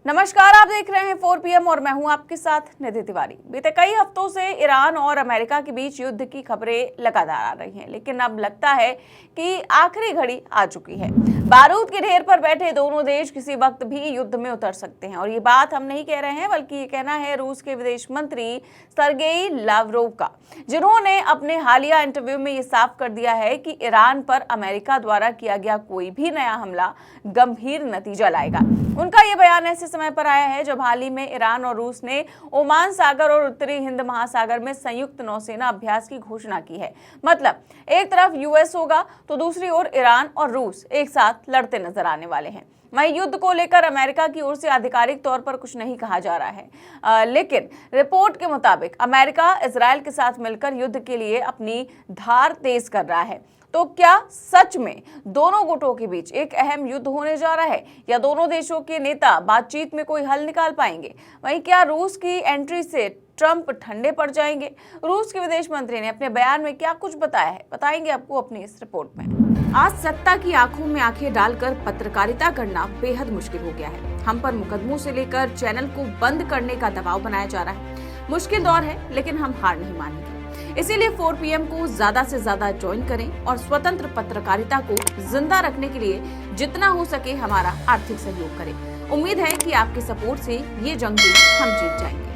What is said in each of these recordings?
नमस्कार, आप देख रहे हैं 4 PM और मैं हूं आपके साथ निधि तिवारी। बीते कई हफ्तों से ईरान और अमेरिका के बीच युद्ध की खबरें लगातार आ रही हैं, लेकिन अब लगता है कि आखिरी घड़ी आ चुकी है। बारूद के ढेर पर बैठे दोनों देश किसी वक्त भी युद्ध में उतर सकते हैं और ये बात हम नहीं कह रहे हैं, बल्कि ये कहना है रूस के विदेश मंत्री सर्गेई लावरोव का, जिन्होंने अपने हालिया इंटरव्यू में ये साफ कर दिया है कि ईरान पर अमेरिका द्वारा किया गया कोई भी नया हमला गंभीर नतीजा लाएगा। उनका ये बयान ऐसे समय पर आया है जब हाल ही में ईरान और रूस ने ओमान सागर और उत्तरी हिंद महासागर में संयुक्त नौसेना अभ्यास की घोषणा की है। मतलब एक तरफ यूएस होगा तो दूसरी ओर ईरान और रूस एक साथ लड़ते नजर आने वाले हैं। वहीं युद्ध को लेकर अमेरिका की ओर से आधिकारिक तौर पर कुछ नहीं कहा जा रहा है, लेकिन रिपोर्ट के मुताबिक अमेरिका इजरायल के साथ मिलकर युद्ध के लिए अपनी धार तेज कर रहा है। तो क्या सच में दोनों गुटों के बीच एक अहम युद्ध होने जा रहा है, या दोनों देशों के नेता बातचीत में कोई हल निकाल पाएंगे? वहीं क्या रूस की एंट्री से ट्रंप ठंडे पड़ जाएंगे? रूस के विदेश मंत्री ने अपने बयान में क्या कुछ बताया है, बताएंगे आपको अपनी इस रिपोर्ट में। आज सत्ता की आंखों में आंखें डालकर पत्रकारिता करना बेहद मुश्किल हो गया है। हम पर मुकदमों से लेकर चैनल को बंद करने का दबाव बनाया जा रहा है। मुश्किल दौर है, लेकिन हम हार नहीं मानेंगे। इसीलिए 4 PM को ज्यादा से ज्यादा ज्वाइन करें और स्वतंत्र पत्रकारिता को जिंदा रखने के लिए जितना हो सके हमारा आर्थिक सहयोग करें। उम्मीद है कि आपके सपोर्ट से ये जंग भी हम जीत जाएंगे।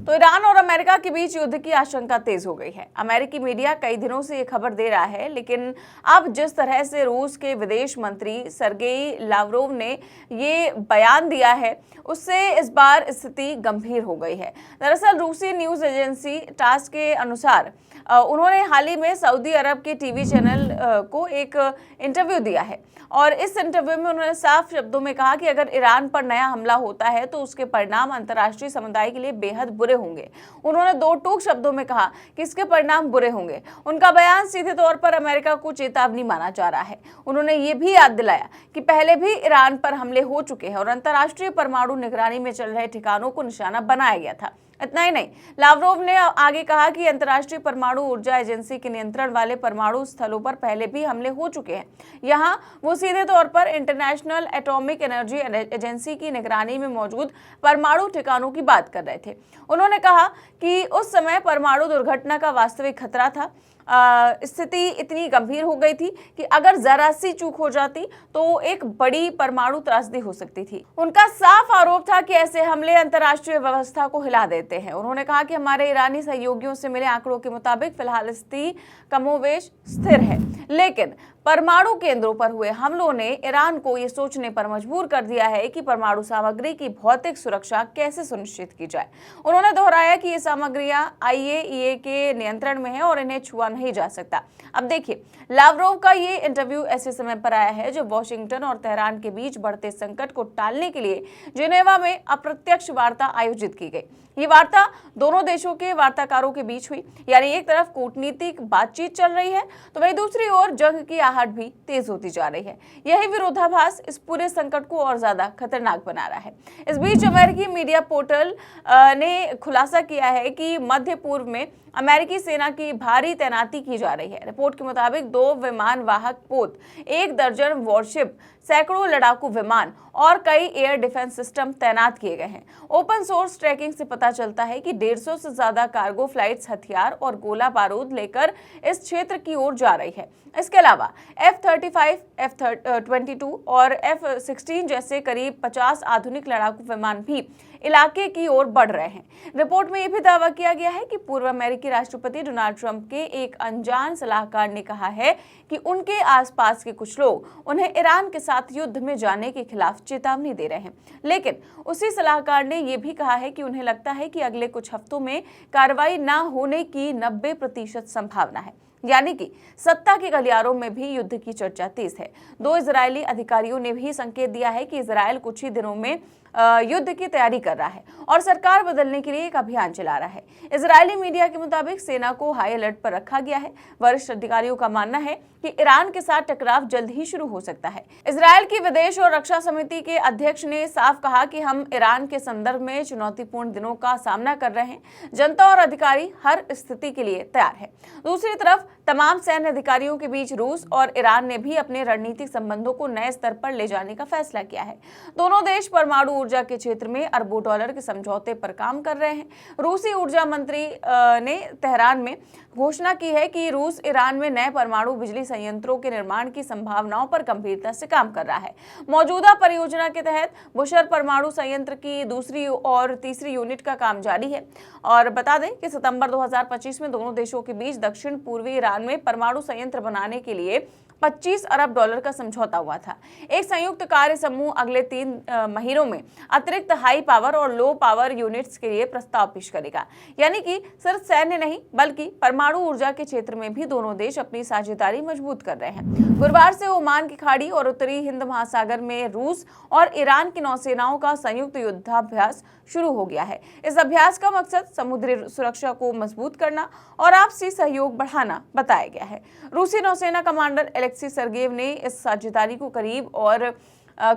तो ईरान और अमेरिका के बीच युद्ध की आशंका तेज हो गई है। अमेरिकी मीडिया कई दिनों से ये खबर दे रहा है, लेकिन अब जिस तरह से रूस के विदेश मंत्री सर्गेई लावरोव ने ये बयान दिया है, उससे इस बार स्थिति गंभीर हो गई है। दरअसल रूसी न्यूज एजेंसी टास के अनुसार उन्होंने हाल ही में सऊदी अरब के टीवी चैनल को एक इंटरव्यू दिया है और इस इंटरव्यू में उन्होंने साफ शब्दों में कहा कि अगर ईरान पर नया हमला होता है तो उसके परिणाम अंतर्राष्ट्रीय समुदाय के लिए बेहद बुरे होंगे। उन्होंने दो टूक शब्दों में कहा कि इसके परिणाम बुरे होंगे। उनका बयान सीधे तौर पर अमेरिका को चेतावनी माना जा रहा है। उन्होंने ये भी याद दिलाया कि पहले भी ईरान पर हमले हो चुके हैं और अंतर्राष्ट्रीय परमाणु निगरानी में चल रहे ठिकानों को निशाना बनाया गया था। इतना ही नहीं, लावरोव ने आगे कहा कि अंतर्राष्ट्रीय परमाणु ऊर्जा एजेंसी के नियंत्रण वाले परमाणु स्थलों पर पहले भी हमले हो चुके हैं। यहाँ वो सीधे तौर पर इंटरनेशनल एटॉमिक एनर्जी एजेंसी की निगरानी में मौजूद परमाणु ठिकानों की बात कर रहे थे। उन्होंने कहा कि उस समय परमाणु दुर्घटना का वास्तविक खतरा था। स्थिति इतनी गंभीर हो गई थी कि अगर जरा सी चूक हो जाती तो एक बड़ी परमाणु त्रासदी हो सकती थी। उनका साफ आरोप था कि ऐसे हमले अंतर्राष्ट्रीय व्यवस्था को हिला देते हैं। उन्होंने कहा कि हमारे ईरानी सहयोगियों से मिले आंकड़ों के मुताबिक फिलहाल स्थिति कमोवेश स्थिर है, लेकिन परमाणु केंद्रों पर हुए हमलों ने ईरान को ये सोचने पर मजबूर कर दिया है कि परमाणु सामग्री की भौतिक सुरक्षा कैसे सुनिश्चित की जाए। उन्होंने दोहराया कि ये सामग्रियां IAEA के नियंत्रण में है और इन्हें छुआ नहीं जा सकता। अब देखिए, लावरोव का ये इंटरव्यू ऐसे समय पर आया है जब वॉशिंगटन और तेहरान के बीच बढ़ते संकट को टालने के लिए जिनेवा में अप्रत्यक्ष वार्ता आयोजित की गई। ये वार्ता दोनों देशों के वार्ताकारों के बीच हुई, यानी एक तरफ कूटनीतिक बातचीत चल रही है तो वहीं दूसरी ओर जंग की आहट भी तेज होती जा रही है। यही विरोधाभास इस पूरे संकट को और ज्यादा खतरनाक बना रहा है। इस बीच अमेरिकी मीडिया पोर्टल ने खुलासा किया है कि मध्य पूर्व में अमेरिकी सेना की भारी तैनाती की जा रही है। रिपोर्ट के मुताबिक 2 विमान वाहक पोत, 1 दर्जन वॉरशिप, सैकड़ों लड़ाकू विमान और कई एयर डिफेंस सिस्टम तैनात किए गए हैं। ओपन सोर्स ट्रैकिंग से पता चलता है कि 150 से ज्यादा कार्गो फ्लाइट्स हथियार और गोला बारूद लेकर इस क्षेत्र की ओर जा रही है। इसके अलावा F-35, F-22 और F-16 जैसे करीब 50 आधुनिक लड़ाकू विमान भी इलाके की ओर बढ़ रहे हैं। रिपोर्ट में यह भी दावा किया गया है कि पूर्व अमेरिकी राष्ट्रपति डोनाल्ड ट्रंप के एक अनजान सलाहकार ने कहा है कि उनके आसपास के कुछ लोग उन्हें ईरान के साथ युद्ध में जाने के खिलाफ चेतावनी दे रहे हैं। लेकिन उसी सलाहकार ने यह भी कहा है कि उन्हें लगता है कि अगले कुछ हफ्तों में कार्रवाई न होने की 90% संभावना है। यानी कि सत्ता के गलियारों में भी युद्ध की चर्चा तेज है। 2 इजरायली अधिकारियों ने भी संकेत दिया है कि इजरायल कुछ ही दिनों में युद्ध की तैयारी कर रहा है और सरकार बदलने के लिए एक अभियान चला रहा है। इजरायली मीडिया के मुताबिक सेना को हाई अलर्ट पर रखा गया है। वरिष्ठ अधिकारियों का मानना है कि ईरान के साथ टकराव जल्द ही शुरू हो सकता है। इजरायल की विदेश और रक्षा समिति के अध्यक्ष ने साफ कहा कि हम ईरान के संदर्भ में चुनौतीपूर्ण दिनों का सामना कर रहे हैं। जनता और अधिकारी हर स्थिति के लिए तैयार है। दूसरी तरफ तमाम सैन्य अधिकारियों के बीच रूस और ईरान ने भी अपने रणनीतिक संबंधों को नए स्तर पर ले जाने का फैसला किया है। दोनों देश परमाणु ऊर्जा के क्षेत्र में अरबों डॉलर के समझौते पर काम कर रहे हैं। रूसी ऊर्जा मंत्री ने तेहरान में घोषणा की है कि रूस ईरान में नए परमाणु बिजली संयंत्रों के निर्माण की संभावनाओं पर गंभीरता से काम कर रहा है। मौजूदा परियोजना के तहत बुशर परमाणु संयंत्र की दूसरी और तीसरी यूनिट का काम जारी है। और बता दें कि सितंबर 2025 में दोनों देशों के बीच दक्षिण पूर्वी ईरान में परमाणु संयंत्र बनाने के लिए 25 अरब डॉलर का समझौता हुआ था। एक संयुक्त कार्य समूह अगले 3 महीनों में अतिरिक्त हाई पावर और लो पावर यूनिट्स के लिए प्रस्ताव पेश करेगा। यानी कि सिर्फ सैन्य नहीं बल्कि परमाणु ऊर्जा के क्षेत्र में भी दोनों देश अपनी साझेदारी मजबूत कर रहे हैं। गुरुवार से ओमान की खाड़ी और उत्तरी हिंद महासागर में रूस और ईरान की नौसेनाओं का संयुक्त युद्धाभ्यास शुरू हो गया है। इस अभ्यास का मकसद समुद्री सुरक्षा को मजबूत करना और आपसी सहयोग बढ़ाना बताया गया है। रूसी नौसेना कमांडर एलेक्सी सर्गेव ने इस साझेदारी को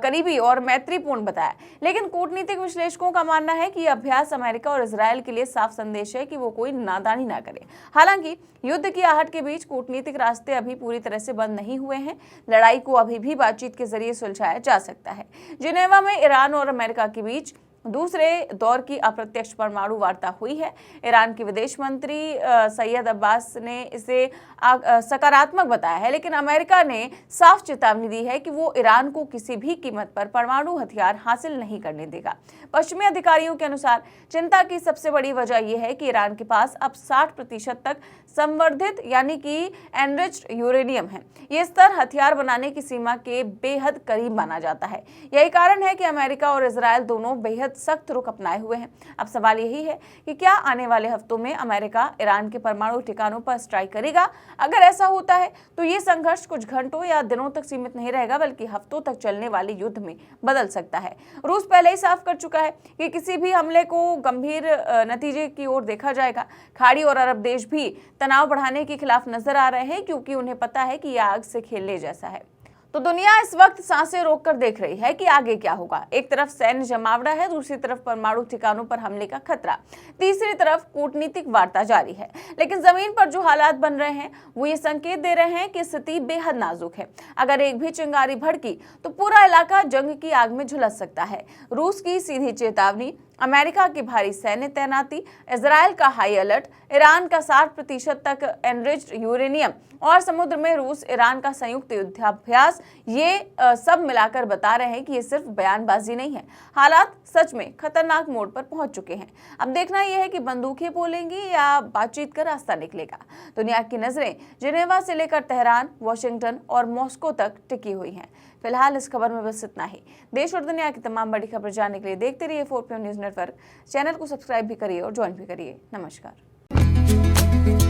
करीबी और मैत्रीपूर्ण बताया, लेकिन कूटनीतिक विश्लेषकों का मानना है कि यह अभ्यास अमेरिका और इजरायल के लिए साफ संदेश है कि वो कोई नादानी ना करे। हालांकि युद्ध की आहट के बीच कूटनीतिक रास्ते अभी पूरी तरह से बंद नहीं हुए हैं। लड़ाई को अभी भी बातचीत के जरिए सुलझाया जा सकता है। जिनेवा में ईरान और अमेरिका के बीच दूसरे दौर की अप्रत्यक्ष परमाणु वार्ता हुई है। ईरान के विदेश मंत्री सैयद अब्बास ने इसे सकारात्मक बताया है, लेकिन अमेरिका ने साफ चेतावनी दी है कि वो ईरान को किसी भी कीमत पर परमाणु हथियार हासिल नहीं करने देगा। पश्चिमी अधिकारियों के अनुसार चिंता की सबसे बड़ी वजह यह है कि ईरान के पास अब 60% तक संवर्धित यानी कि एनरिच्ड यूरेनियम है। ये स्तर हथियार बनाने की सीमा के बेहद करीब माना जाता है। यही कारण है कि अमेरिका और इजरायल दोनों बेहद सख्त रुख अपनाए हुए हैं। अब सवाल यही है कि क्या आने वाले हफ्तों में अमेरिका ईरान के परमाणु ठिकानों पर स्ट्राइक करेगा। अगर ऐसा होता है तो ये संघर्ष कुछ घंटों या दिनों तक सीमित नहीं रहेगा, बल्कि हफ्तों तक चलने वाले युद्ध में बदल सकता है। रूस पहले ही साफ कर चुका है कि किसी भी हमले को गंभीर नतीजे की ओर देखा जाएगा। खाड़ी और अरब देश भी तनाव बढ़ाने के खिलाफ नजर आ रहे हैं, क्योंकि उन्हें पता है कि यह आग से खेलने जैसा है। तो दुनिया इस वक्त सांसें रोककर देख रही है कि आगे क्या होगा। एक तरफ सैन्य जमावड़ा है, दूसरी तरफ परमाणु ठिकानों पर हमले का खतरा, तीसरी तरफ कूटनीतिक वार्ता जारी है। लेकिन जमीन पर जो हालात बन रहे हैं वो ये संकेत दे रहे हैं कि स्थिति बेहद नाजुक है। अगर एक भी चिंगारी भड़की तो पूरा इलाका जंग की आग में झुलस सकता है। रूस की सीधी चेतावनी, अमेरिका की भारी सैन्य तैनाती, इजरायल का हाई अलर्ट, ईरान का 60% तक एनरिच्ड यूरेनियम और समुद्र में रूस ईरान का संयुक्त युद्धाभ्यास, ये सब मिलाकर बता रहे हैं कि ये सिर्फ बयानबाजी नहीं है। हालात सच में खतरनाक मोड़ पर पहुंच चुके हैं। अब देखना यह है कि बंदूकें बोलेंगी या बातचीत का रास्ता निकलेगा। दुनिया की नजरें जिनेवा से लेकर तेहरान, वॉशिंगटन और मॉस्को तक टिकी हुई हैं। फिलहाल इस खबर में बस इतना ही। देश और दुनिया की तमाम बड़ी खबर जानने के लिए देखते रहिए 4PM न्यूज़ नेटवर्क। चैनल को सब्सक्राइब भी करिए और ज्वाइन भी करिए। नमस्कार।